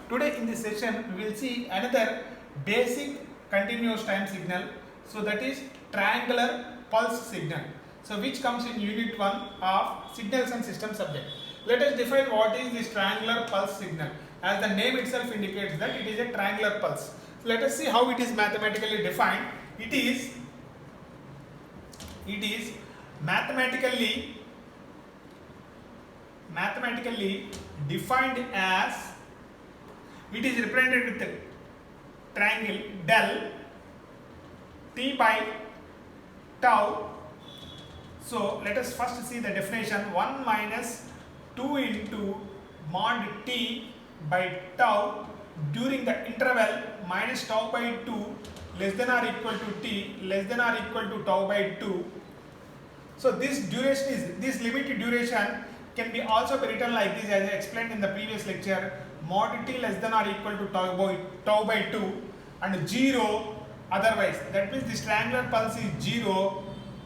Today in this session we will see another basic continuous time signal. So that is triangular pulse signal. So which comes in unit 1 of signals and system subject. Let us define what is this triangular pulse signal. As the name itself indicates that it is a triangular pulse. So let us see how it is mathematically defined. It is mathematically defined as, it is represented with the triangle del t by tau. So let us first see the definition. 1 minus 2 into mod t by tau during the interval minus tau by 2 less than or equal to t less than or equal to tau by 2. So this duration is, this limited duration can be also be written like this, as I explained in the previous lecture. Mod t less than or equal to tau by 2 and 0 otherwise. That means this triangular pulse is 0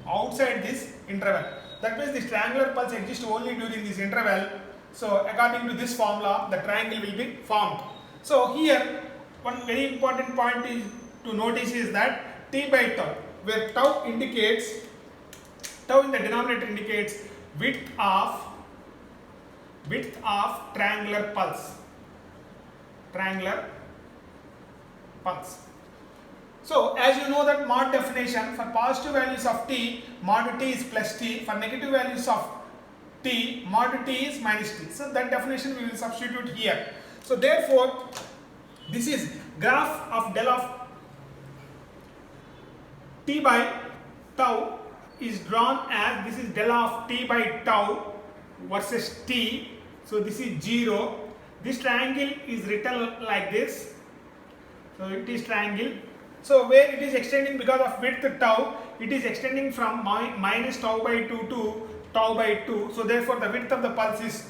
outside this interval. That means this triangular pulse exists only during this interval. So according to this formula, the triangle will be formed. So here one very important point is to notice is that t by tau, where tau indicates, tau in the denominator indicates width of triangular pulse. So as you know that mod definition, for positive values of t, mod t is plus t. For negative values of t, mod t is minus t. So that definition we will substitute here. So therefore this is graph of del of t by tau is drawn as, this is del of t by tau versus t. So this is 0. This triangle is written like this. So it is triangle. So where it is extending because of width tau, it is extending from minus tau by 2 to tau by 2. So therefore the width of the pulse is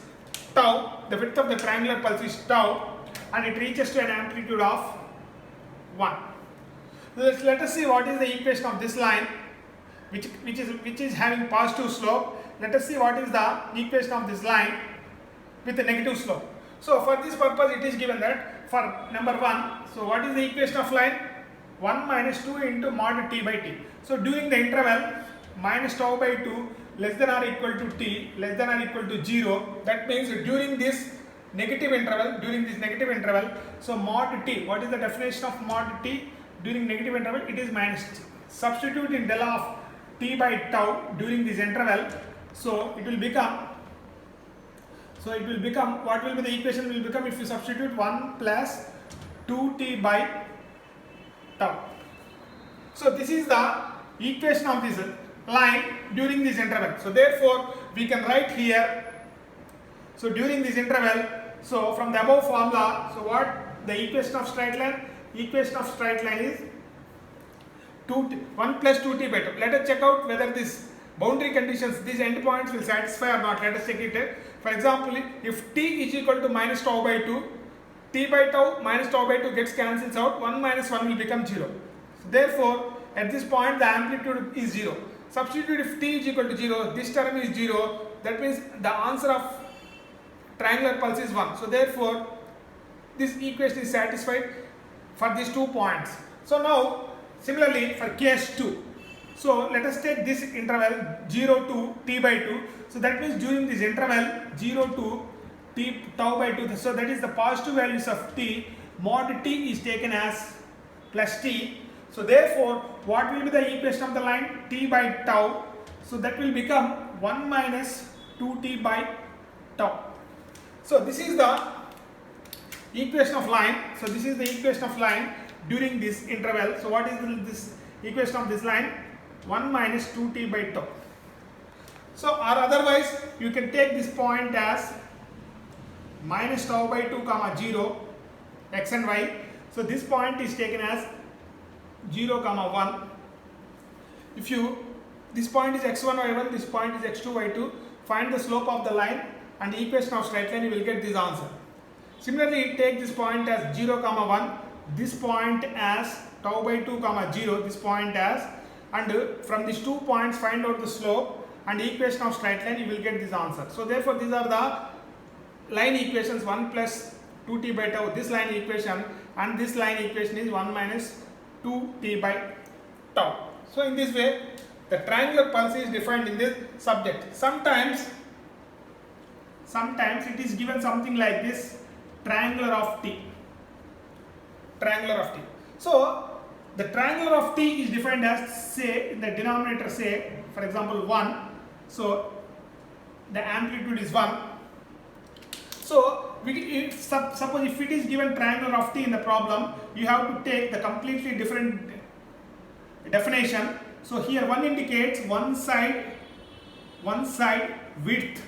tau, the width of the triangular pulse is tau, and it reaches to an amplitude of 1. So let us see what is the equation of this line, which is having positive slope. Let us see what is the equation of this line with a negative slope. So for this purpose it is given that for number 1, so what is the equation of line? 1 minus 2 into mod t by t. So during the interval minus tau by 2 less than or equal to t less than or equal to 0, that means during this negative interval, so mod t, what is the definition of mod t? During negative interval it is minus t. Substitute in del of t by tau during this interval, so it will become, what will be the equation will become if you substitute 1 plus 2t by tau. So this is the equation of this line during this interval. So therefore we can write here, so during this interval, so from the above formula, so what the equation of straight line? Equation of straight line is 1 plus 2t by tau. Let us check out whether this boundary conditions, these endpoints will satisfy or not. Let us check it. For example, if t is equal to minus tau by 2, t by tau minus tau by 2 gets cancels out, 1 minus 1 will become 0. So therefore at this point the amplitude is 0. Substitute if t is equal to 0, this term is 0, that means the answer of triangular pulse is 1. So therefore this equation is satisfied for these 2 points. So now similarly for case 2, so let us take this interval 0 to t by 2. So that means during this interval 0 to t tau by 2, so that is the positive values of t, mod t is taken as plus t. So therefore what will be the equation of the line? T by tau, so that will become 1 minus 2t by tau. So this is the equation of line. So this is the equation of line during this interval. So what is this equation of this line? 1 minus 2t by tau. So or otherwise you can take this point as minus tau by 2 comma 0 x and y. So this point is taken as 0 comma 1. If this point is x1 y1, this point is x2 y2, find the slope of the line and the equation of straight line, you will get this answer. Similarly take this point as 0 comma 1, this point as tau by 2 comma 0, this point as, and from these 2 points find out the slope and the equation of straight line, you will get this answer. So therefore these are the line equations 1 plus 2t by tau, this line equation, and this line equation is 1 minus 2t by tau. So in this way, the triangular pulse is defined in this subject. Sometimes it is given something like this, triangular of t. Triangular of t. So the triangular of t is defined as, say, in the denominator, say, for example, 1. So the amplitude is 1. So suppose if it is given triangular of t in the problem, you have to take the completely different definition. So here 1 indicates one side width.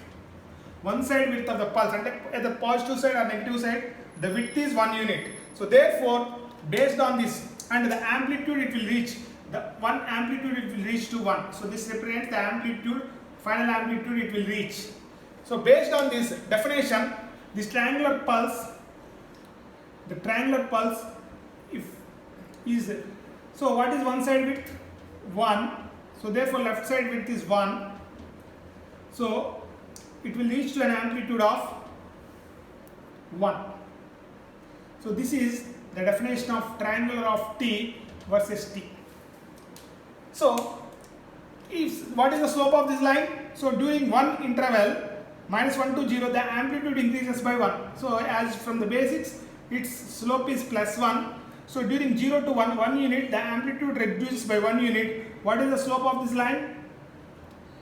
One side width of the pulse, and at the positive side or negative side, the width is 1 unit. So therefore, based on this, and the amplitude it will reach, the one amplitude it will reach to 1. So this represents the amplitude, final amplitude it will reach. So based on this definition, this triangular pulse, the triangular pulse, so what is one side width? 1. So therefore left side width is 1. So it will reach to an amplitude of 1. So this is the definition of triangular of t versus t. So what is the slope of this line? So during one interval, minus 1 to 0, the amplitude increases by 1. So as from the basics, its slope is plus 1. So during 0 to 1 unit, the amplitude reduces by 1 unit. What is the slope of this line?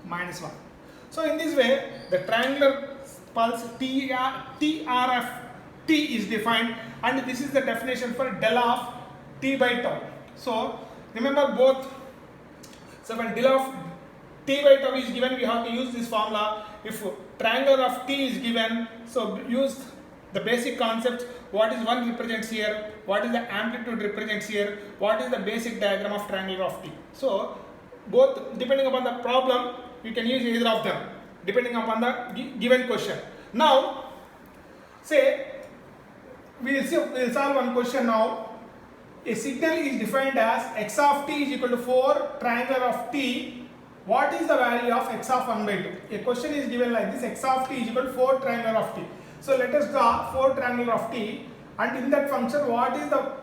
Minus 1. So in this way, the triangular pulse TR of t is defined, and this is the definition for del of t by tau. So remember both. So when del of t by tau is given, we have to use this formula. If triangular of t is given, so use the basic concepts. What is 1 represents here, what is the amplitude represents here, what is the basic diagram of triangular of t. So both, depending upon the problem, you can use either of them depending upon the given question. Now say we will solve one question now. A signal is defined as x of t is equal to 4 triangular of t. What is the value of x of 1 by 2? A question is given like this, x of t is equal to 4 triangular of t. So let us draw 4 triangular of t, and in that function, what is the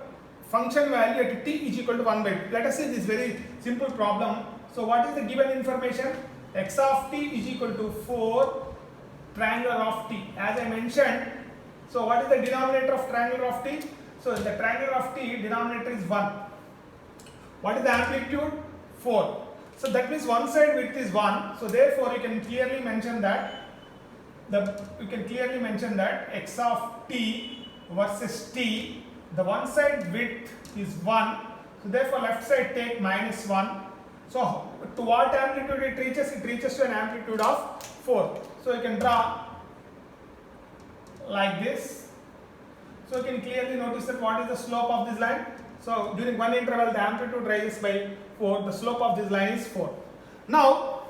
function value at t is equal to 1 by 2? Let us see this very simple problem. So what is the given information? X of t is equal to 4 triangular of t. As I mentioned, so what is the denominator of triangular of t? So the triangular of t denominator is 1. What is the amplitude? 4. So that means one side width is 1. So therefore you can clearly mention that x of t versus t, the one side width is 1. So therefore left side take minus 1. So to what amplitude it reaches? It reaches to an amplitude of 4. So you can draw like this. So you can clearly notice that what is the slope of this line. So during one interval, the amplitude rises by 4. The slope of this line is 4. Now,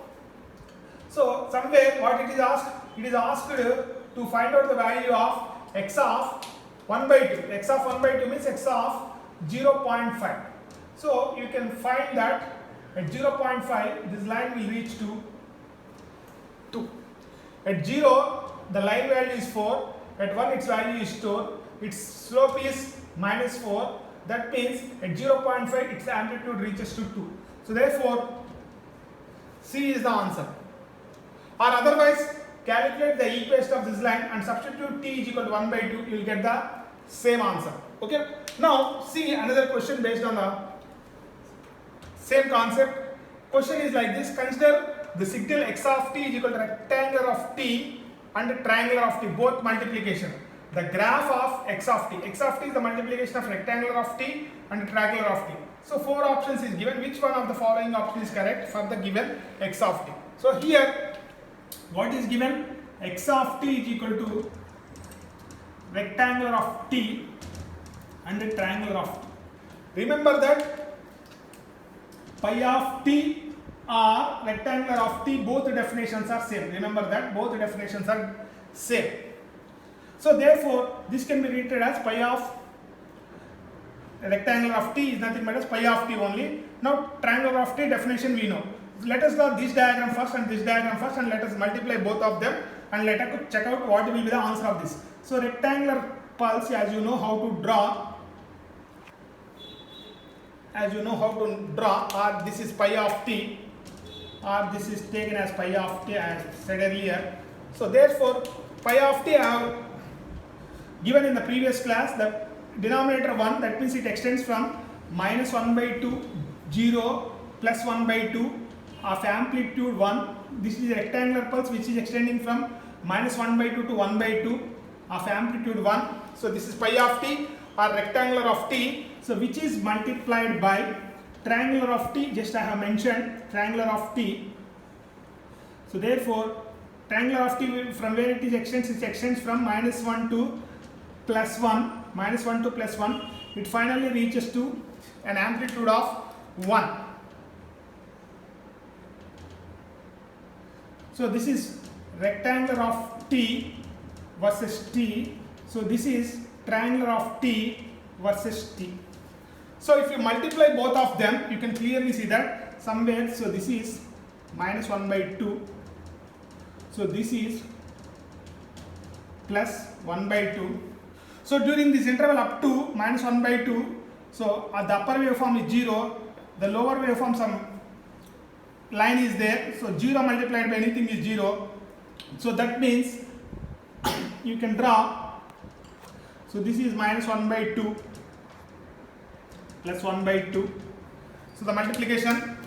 so somewhere what it is asked? It is asked to find out the value of x of 1 by 2. X of 1 by 2 means x of 0.5. So you can find that at 0.5, this line will reach to 2. At 0, the line value is 4. At 1, its value is 2. Its slope is minus 4. That means at 0.5, its amplitude reaches to 2. So therefore, C is the answer. Or otherwise, calculate the equation of this line and substitute t is equal to 1 by 2. You will get the same answer. Okay. Now, see another question based on the same concept. Question is like this. Consider the signal x of t is equal to rectangular of t and triangular of t, both multiplication. The graph of x of t. X of t is the multiplication of rectangular of t and triangular of t. So 4 options is given. Which one of the following options is correct for the given x of t? So here, what is given? X of t is equal to rectangular of t and triangular of t. Remember that pi of t or rectangular of t, both definitions are same. Remember that both definitions are same. So therefore, this can be written as pi of rectangular of t is nothing but as pi of t only. Now triangular of t definition we know. Let us draw this diagram first and this diagram first, and let us multiply both of them, and let us check out what will be the answer of this. So rectangular pulse, as you know how to draw, or this is pi of t, or this is taken as pi of t as said earlier. So therefore pi of t I have given in the previous class, the denominator 1, that means it extends from minus 1 by 2, 0, plus 1 by 2 of amplitude 1. This is a rectangular pulse which is extending from minus 1 by 2 to 1 by 2 of amplitude 1. So this is pi of t or rectangular of t, so which is multiplied by triangular of t, just I have mentioned triangular of t. So therefore triangular of t, from where it extends from minus 1 to plus 1, minus 1 to plus 1, it finally reaches to an amplitude of 1. So this is rectangular of t versus t, so this is triangular of t versus t. So if you multiply both of them, you can clearly see that somewhere, so this is minus 1 by 2, so this is plus 1 by 2. So during this interval up to minus 1 by 2, so the upper waveform is 0, the lower waveform some line is there, so 0 multiplied by anything is 0, so that means you can draw, so this is minus 1 by 2 plus 1 by 2, so the multiplication,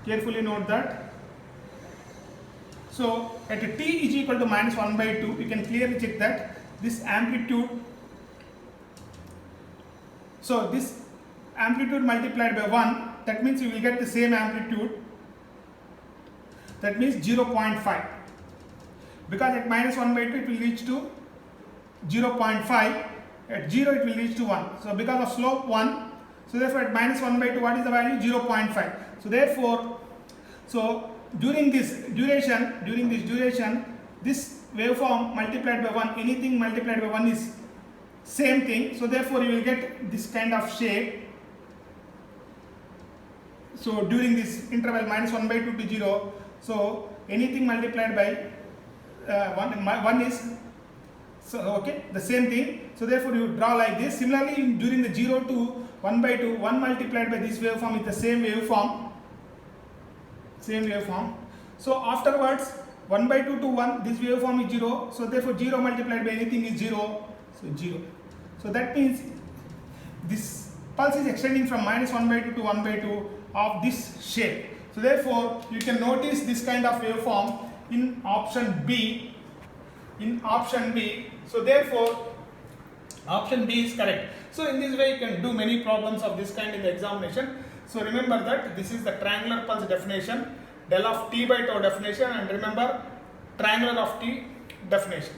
carefully note that. So at t is equal to minus 1 by 2, you can clearly check that this amplitude, so this amplitude multiplied by 1, that means you will get the same amplitude, that means 0.5, because at minus 1 by 2 it will reach to 0.5, at 0 it will reach to 1, so because of slope 1, so therefore at minus 1 by 2 what is the value? 0.5. So therefore, so during this duration, this waveform multiplied by 1, anything multiplied by 1 is same thing, so therefore you will get this kind of shape. So during this interval minus 1 by 2 to 0, so anything multiplied by 1 is, so okay, the same thing, so therefore you draw like this. Similarly during the 0 to 1 by 2, 1 multiplied by this waveform is the same waveform. So afterwards 1 by 2 to 1, this waveform is 0, so therefore 0 multiplied by anything is 0, so 0. So that means this pulse is extending from minus 1 by 2 to 1 by 2 of this shape. So therefore you can notice this kind of waveform in option B. So therefore option B is correct. So in this way you can do many problems of this kind in the examination. So remember that this is the triangular pulse definition, del of t by tau definition, and remember triangular of t definition.